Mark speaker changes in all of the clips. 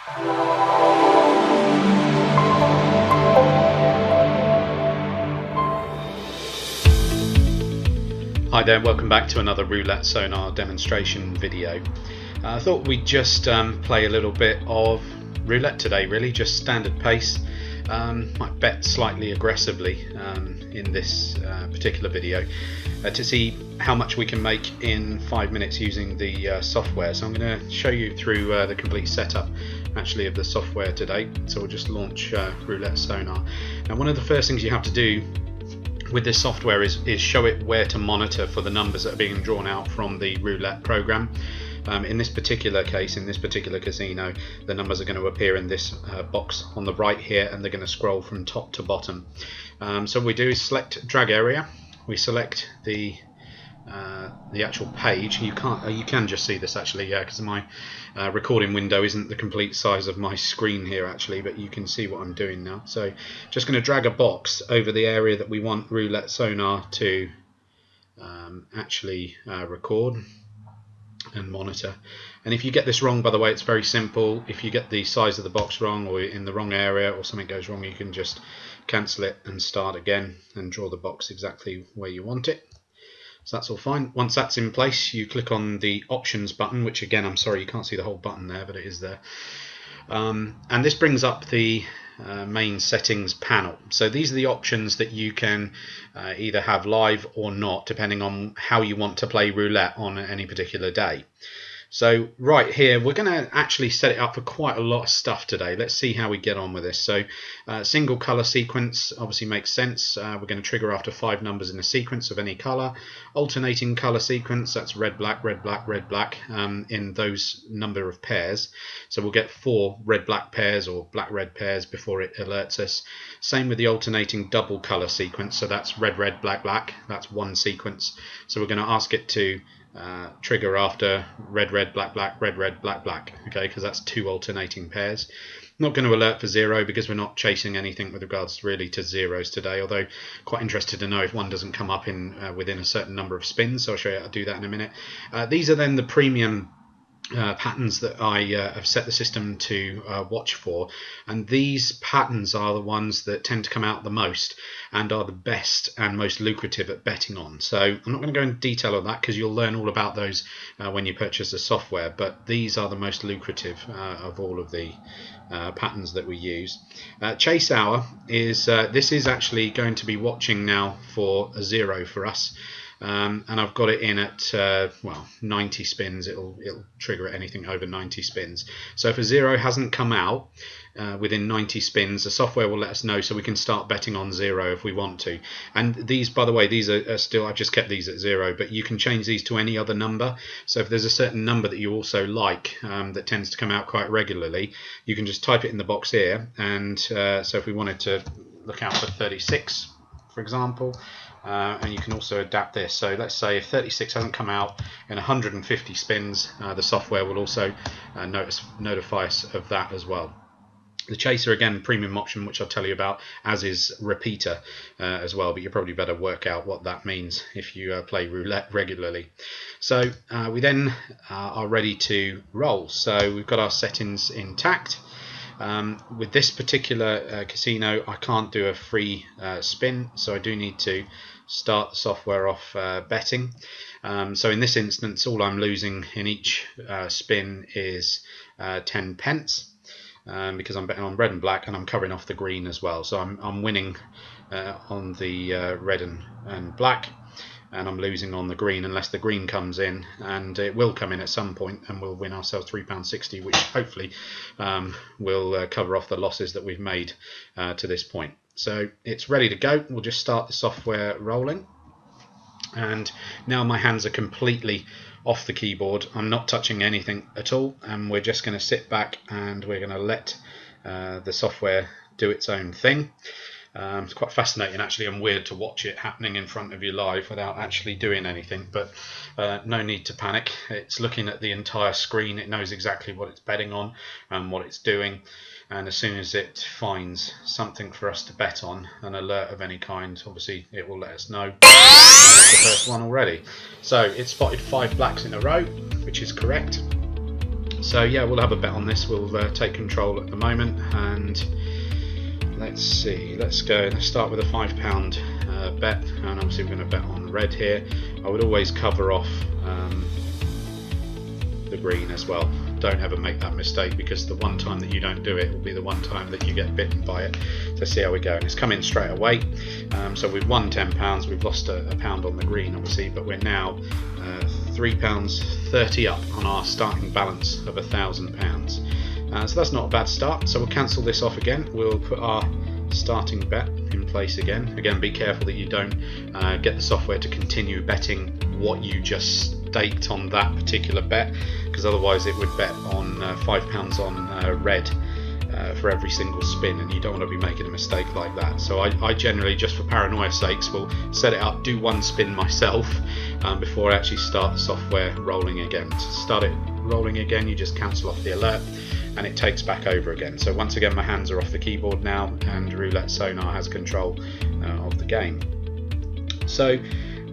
Speaker 1: Hi there, welcome back to another Roulette Sonar demonstration video. I thought we'd just play a little bit of roulette today, really, just standard pace. Might bet slightly aggressively in this particular video to see how much we can make in 5 minutes using the software. So I'm going to show you through the complete setup actually of the software today. So we'll just launch Roulette Sonar. Now, one of the first things you have to do with this software is show it where to monitor for the numbers that are being drawn out from the roulette program. In this particular case, in this particular casino, the numbers are going to appear in this box on the right here, and they're going to scroll from top to bottom. So what we do is select drag area. We select the actual page. You can just see this actually, yeah, because my recording window isn't the complete size of my screen here actually, but you can see what I'm doing now. So just going to drag a box over the area that we want Roulette Sonar to actually record and monitor. And if you get this wrong, by the way, it's very simple. If you get the size of the box wrong, or in the wrong area, or something goes wrong, you can just cancel it and start again and draw the box exactly where you want it. So that's all fine. Once that's in place, you click on the options button, which again, I'm sorry you can't see the whole button there, but it is there. And this brings up the main settings panel. So these are the options that you can either have live or not, depending on how you want to play roulette on any particular day. So right here, we're going to actually set it up for quite a lot of stuff today. Let's see how we get on with this. So single color sequence obviously makes sense. We're going to trigger after 5 numbers in a sequence of any color. Alternating color sequence, that's red, black, red, black, red, black in those number of pairs. So we'll get 4 red, black pairs or black, red pairs before it alerts us. Same with the alternating double color sequence. So that's red, red, black, black. That's one sequence. So we're going to ask it to trigger after red, red, black, black, red, red, black, black, okay, because that's 2 alternating pairs. Not going to alert for 0 because we're not chasing anything with regards really to zeros today, although quite interested to know if one doesn't come up in within a certain number of spins, so I'll show you how to do that in a minute. These are then the premium patterns that I have set the system to watch for, and these patterns are the ones that tend to come out the most and are the best and most lucrative at betting on. So I'm not going to go into detail on that because you'll learn all about those when you purchase the software, but these are the most lucrative of all of the patterns that we use. Chase hour is this is actually going to be watching now for a 0 for us. And I've got it in at well, 90 spins. It'll trigger at anything over 90 spins. So if a 0 hasn't come out within 90 spins, the software will let us know, so we can start betting on 0 if we want to. And these, by the way, these are still, I've just kept these at 0, but you can change these to any other number. So if there's a certain number that you also like that tends to come out quite regularly, you can just type it in the box here. And so if we wanted to look out for 36, for example, and you can also adapt this. So let's say if 36 hasn't come out in 150 spins, the software will also notify us of that as well. The chaser, again, premium option, which I'll tell you about, as is repeater as well, but you probably better work out what that means if you play roulette regularly. So we then are ready to roll. So we've got our settings intact. With this particular casino, I can't do a free spin, so I do need to start the software off betting. So in this instance, all I'm losing in each spin is 10 pence. Because I'm betting on red and black, and I'm covering off the green as well. So I'm winning on the red and black, and I'm losing on the green unless the green comes in, and it will come in at some point, and we'll win ourselves £3.60, which hopefully will cover off the losses that we've made to this point. So it's ready to go. We'll just start the software rolling, and now my hands are completely off the keyboard. I'm not touching anything at all, and we're just going to sit back and we're going to let the software do its own thing. It's quite fascinating actually, and weird to watch it happening in front of you live without actually doing anything, but no need to panic. It's looking at the entire screen. It knows exactly what it's betting on and what it's doing, and as soon as it finds something for us to bet on, an alert of any kind, obviously it will let us know. That's the first one already. So it spotted 5 blacks in a row, which is correct. So yeah, we'll have a bet on this. We'll take control at the moment, and let's see. Let's start with a £5 bet, and obviously we're going to bet on red here. I would always cover off the green as well. Don't ever make that mistake, because the one time that you don't do it will be the one time that you get bitten by it. So see how we go. And it's come in straight away. So we've won £10. We've lost a pound on the green, obviously, but we're now £3.30 up on our starting balance of £1,000. So that's not a bad start. So we'll cancel this off again. We'll put our starting bet in place again. Again, be careful that you don't get the software to continue betting what you just staked on that particular bet, because otherwise it would bet on £5 on red for every single spin, and you don't want to be making a mistake like that. So I generally, just for paranoia sakes, will set it up, do one spin myself before I actually start the software rolling again. To start it rolling again, you just cancel off the alert and it takes back over again. So once again, my hands are off the keyboard now, and Roulette Sonar has control of the game. So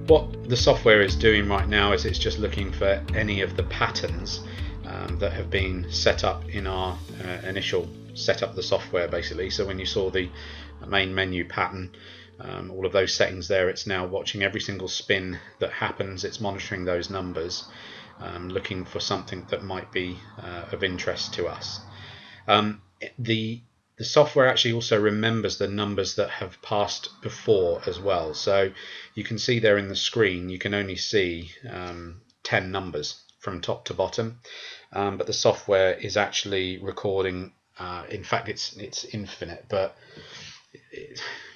Speaker 1: what the software is doing right now is it's just looking for any of the patterns that have been set up in our initial setup of the software, basically. So when you saw the main menu pattern, all of those settings there, it's now watching every single spin that happens. It's monitoring those numbers, looking for something that might be of interest to us. The software actually also remembers the numbers that have passed before as well. So you can see there in the screen, you can only see 10 numbers from top to bottom, but the software is actually recording. In fact, it's infinite, but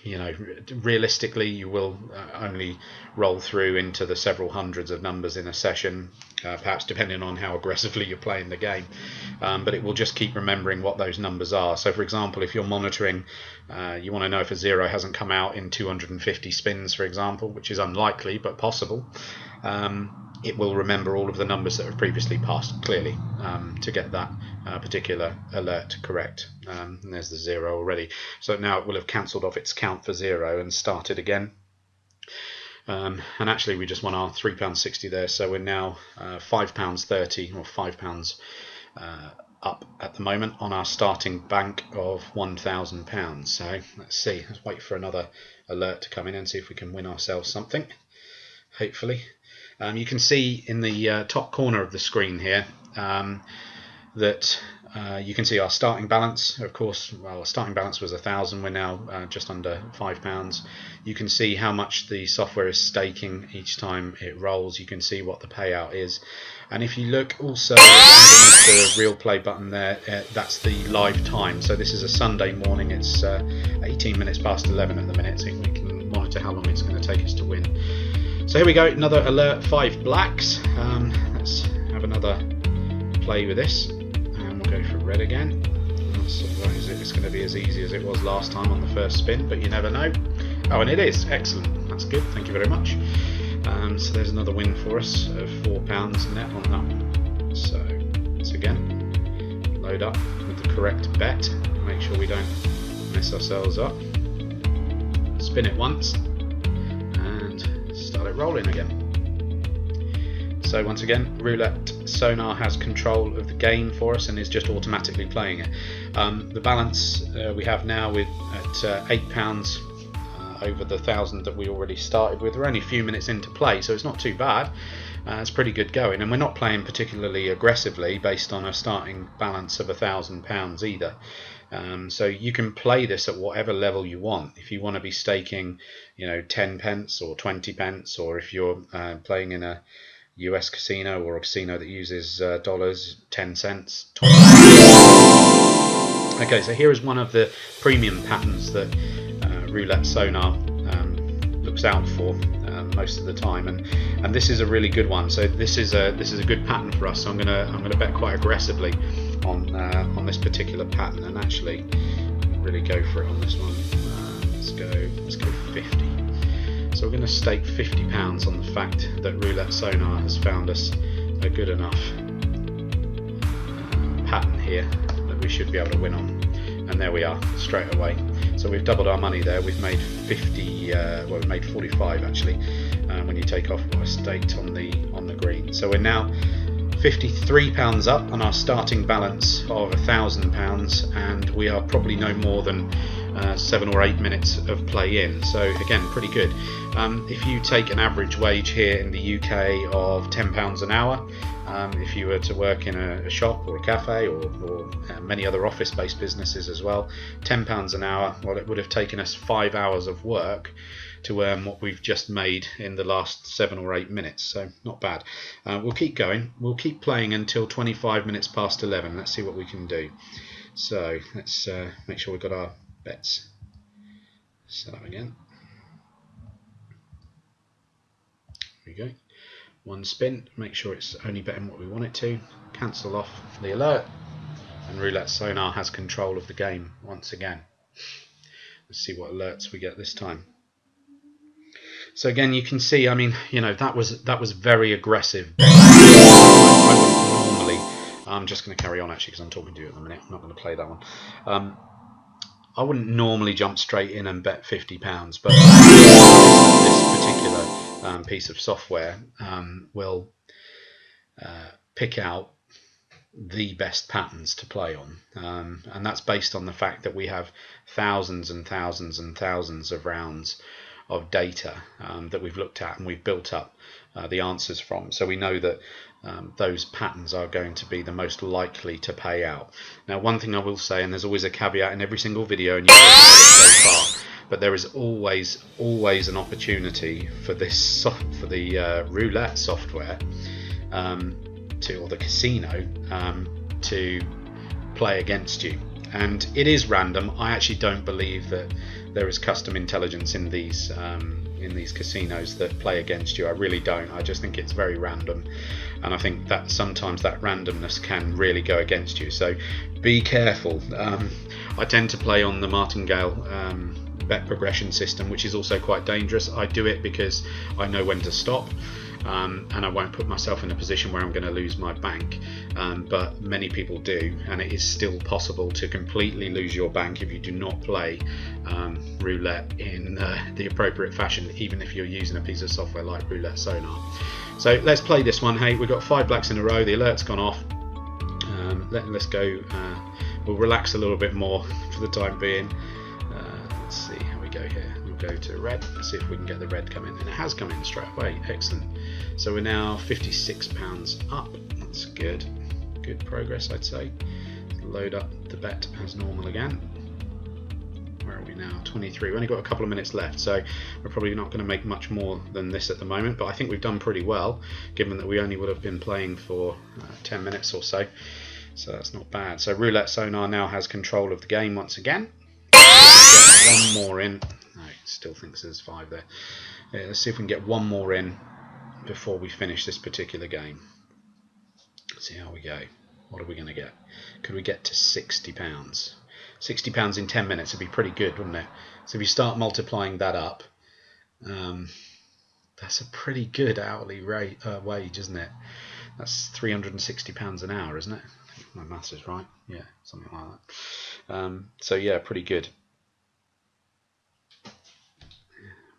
Speaker 1: you know, realistically, you will only roll through into the several hundreds of numbers in a session, perhaps depending on how aggressively you're playing the game. But it will just keep remembering what those numbers are. So, for example, if you're monitoring, you want to know if a zero hasn't come out in 250 spins, for example, which is unlikely but possible. It will remember all of the numbers that have previously passed clearly to get that particular alert correct. And there's the zero already. So now it will have cancelled off its count for zero and started again. And actually we just won our £3.60 there, so we're now £5.30 or £5 up at the moment on our starting bank of £1,000. So let's see, let's wait for another alert to come in and see if we can win ourselves something, hopefully. You can see in the top corner of the screen here that you can see our starting balance. Of course, well, our starting balance was £1,000. We're now just under £5. You can see how much the software is staking each time it rolls. You can see what the payout is, and if you look also underneath the real play button there, that's the live time. So this is a Sunday morning. It's 18 minutes past 11 at the minute, so we can monitor how long it's going to take us to win. So here we go, another alert, 5 blacks. Let's have another play with this, and we'll go for red again. It's going to be as easy as it was last time on the first spin, but you never know. Oh, and it is, excellent, that's good, thank you very much. So there's another win for us of £4 net on that one. So once again, load up with the correct bet, make sure we don't mess ourselves up. Spin it once, start it rolling again. So once again, Roulette Sonar has control of the game for us and is just automatically playing it. The balance we have now at £8 over the 1,000 that we already started with. We're only a few minutes into play, so it's not too bad. It's pretty good going, and we're not playing particularly aggressively based on a starting balance of £1,000 either. So you can play this at whatever level you want. If you want to be staking, 10 pence or 20 pence, or if you're playing in a US casino or a casino that uses dollars, 10 cents, 20 cents. Okay, so here is one of the premium patterns that Roulette Sonar looks out for most of the time, and this is a really good one. So this is a good pattern for us. So I'm gonna bet quite aggressively on this particular pattern, and actually really go for it on this one. Let's go 50. So we're going to stake £50 on the fact that Roulette Sonar has found us a good enough pattern here that we should be able to win on. And there we are, straight away. So we've doubled our money there. We've made 50. Well, we've made 45 actually when you take off what I staked on the green. So we're now £53 up on our starting balance of £1,000, and we are probably no more than 7 or 8 minutes of play in. So again, pretty good. If you take an average wage here in the UK of £10 an hour, if you were to work in a shop or a cafe or many other office-based businesses as well, £10 an hour, well, it would have taken us 5 hours of work to earn what we've just made in the last 7 or 8 minutes, so not bad. We'll keep going. We'll keep playing until 25 minutes past 11. Let's see what we can do. So let's make sure we've got our bets set up again. There we go. One spin, make sure it's only betting what we want it to. Cancel off the alert, and Roulette Sonar has control of the game once again. Let's see what alerts we get this time. So again, you can see, I mean, you know, that was very aggressive. I wouldn't normally. I'm just going to carry on actually because I'm talking to you at the minute. I'm not going to play that one. I wouldn't normally jump straight in and bet £50, but this particular piece of software will pick out the best patterns to play on, and that's based on the fact that we have thousands and thousands and thousands of rounds of data that we've looked at and we've built up the answers from, so we know that those patterns are going to be the most likely to pay out. Now, one thing I will say, and there's always a caveat in every single video, and you've heard it so far, but there is always an opportunity for this for the roulette software or the casino to play against you, and it is random. I actually don't believe that there is custom intelligence in these casinos that play against you. I really don't. I just think it's very random, and I think that sometimes that randomness can really go against you, so be careful. I tend to play on the martingale bet progression system, which is also quite dangerous. I do it because I know when to stop, and I won't put myself in a position where I'm going to lose my bank, but many people do, and it is still possible to completely lose your bank if you do not play roulette in the appropriate fashion, even if you're using a piece of software like Roulette Sonar. So let's play this one. Hey, we've got 5 blacks in a row, the alert's gone off. Let's go. We'll relax a little bit more for the time being. Let's see how we go here. We'll go to red. Let's see if we can get the red come in, and it has come in straight away. Excellent. So we're now £56 up. That's good. Good progress, I'd say. Load up the bet as normal again. Where are we now? 23. We've only got a couple of minutes left, so we're probably not going to make much more than this at the moment, but I think we've done pretty well, given that we only would have been playing for 10 minutes or so. So that's not bad. So Roulette Sonar now has control of the game once again. Get one more in. No, it still thinks there's 5 there. Yeah, let's see if we can get one more in before we finish this particular game. Let's see how we go. What are we going to get? Could we get to £60? £60 in 10 minutes would be pretty good, wouldn't it? So if you start multiplying that up, that's a pretty good hourly rate wage, isn't it? That's £360 an hour, isn't it? I think my maths is right. Yeah, something like that. So yeah, pretty good.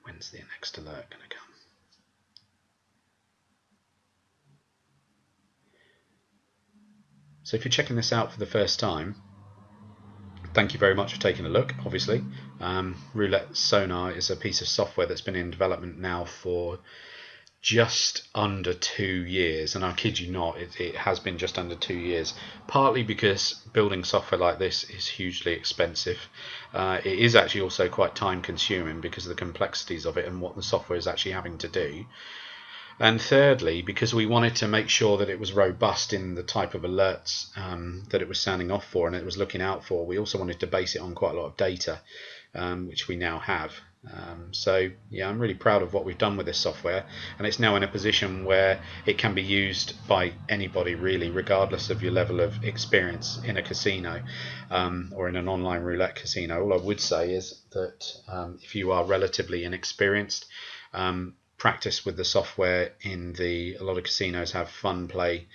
Speaker 1: When's the next alert going to come? So if you're checking this out for the first time, thank you very much for taking a look, obviously. Roulette Sonar is a piece of software that's been in development now for just under 2 years, and I kid you not, it has been just under 2 years, partly because building software like this is hugely expensive. It is actually also quite time consuming because of the complexities of it and what the software is actually having to do. And thirdly, because we wanted to make sure that it was robust in the type of alerts that it was sounding off for and it was looking out for, we also wanted to base it on quite a lot of data, which we now have. So yeah, I'm really proud of what we've done with this software, and it's now in a position where it can be used by anybody really, regardless of your level of experience in a casino or in an online roulette casino. All I would say is that if you are relatively inexperienced, practice with the software. A lot of casinos have fun play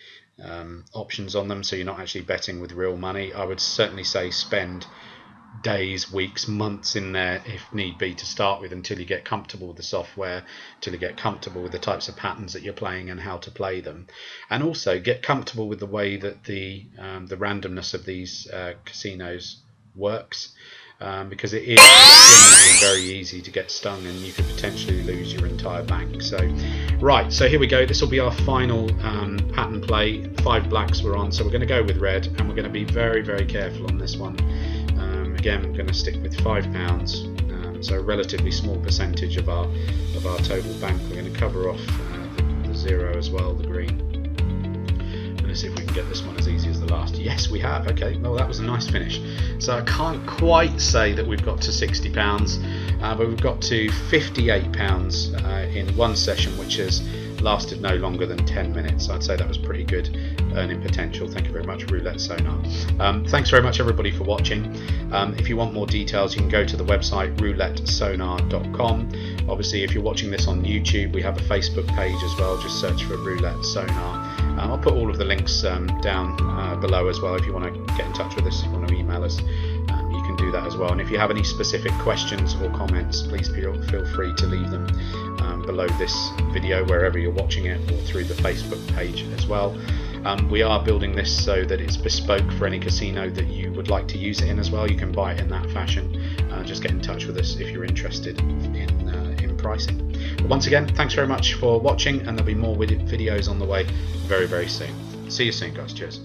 Speaker 1: options on them, so you're not actually betting with real money. I would certainly say spend days, weeks, months in there if need be to start with, until you get comfortable with the software, until you get comfortable with the types of patterns that you're playing and how to play them, and also get comfortable with the way that the randomness of these casinos works, because it is generally very easy to get stung and you could potentially lose your entire bank. So right, so here we go. This will be our final pattern play. 5 blacks we're on, so we're going to go with red, and we're going to be very, very careful on this one. Again, I'm going to stick with £5, so a relatively small percentage of our total bank. We're going to cover off the 0 as well, the green. See if we can get this one as easy as the last. Yes, we have. Okay, well, that was a nice finish. So I can't quite say that we've got to £60, but we've got to £58 in one session, which has lasted no longer than 10 minutes. I'd say that was pretty good earning potential. Thank you very much, Roulette Sonar. Thanks very much, everybody, for watching. If you want more details, you can go to the website roulettesonar.com. Obviously, if you're watching this on YouTube, we have a Facebook page as well. Just search for Roulette Sonar. I'll put all of the links down below as well if you want to get in touch with us, if you want to email us. You can do that as well. And if you have any specific questions or comments, please feel free to leave them below this video, wherever you're watching it, or through the Facebook page as well. We are building this so that it's bespoke for any casino that you would like to use it in as well. You can buy it in that fashion. Just get in touch with us if you're interested in pricing. But once again, thanks very much for watching, and there'll be more videos on the way very, very soon. See you soon, guys. Cheers.